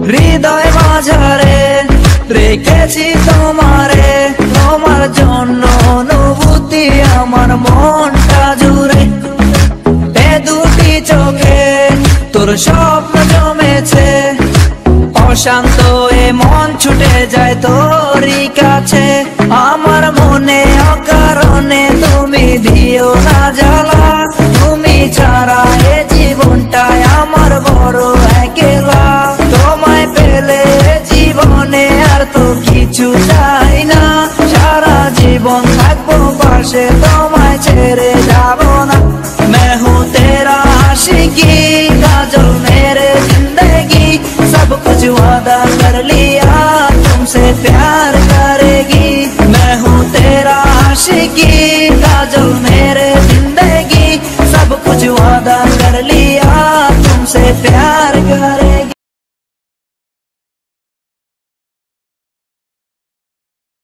হৃদয় মাঝারে রেখেছি তোমারে, তোমার জন্য অনুভূতি আমার মনটা জুড়ে। এ দুটি চোখে তোর স্বপ্ন জমেছে, অশান্ত এ মন ছুটে যায় তোরই কাছে। আমার মনে অকারণে তুমি দিও না জ্বালা, তুমি ছাড়া এ জীবনটাই আমার বড় একলা। তোমায় পেলে জীবনে আর তো কিছু চাই না, সারা জীবন থাকবো পাশে, তোমায় ছেড়ে যাব না। मैं हूँ तेरा आशिकी, काजल मेरे जिंदगी, सब कुछ वादा कर ली।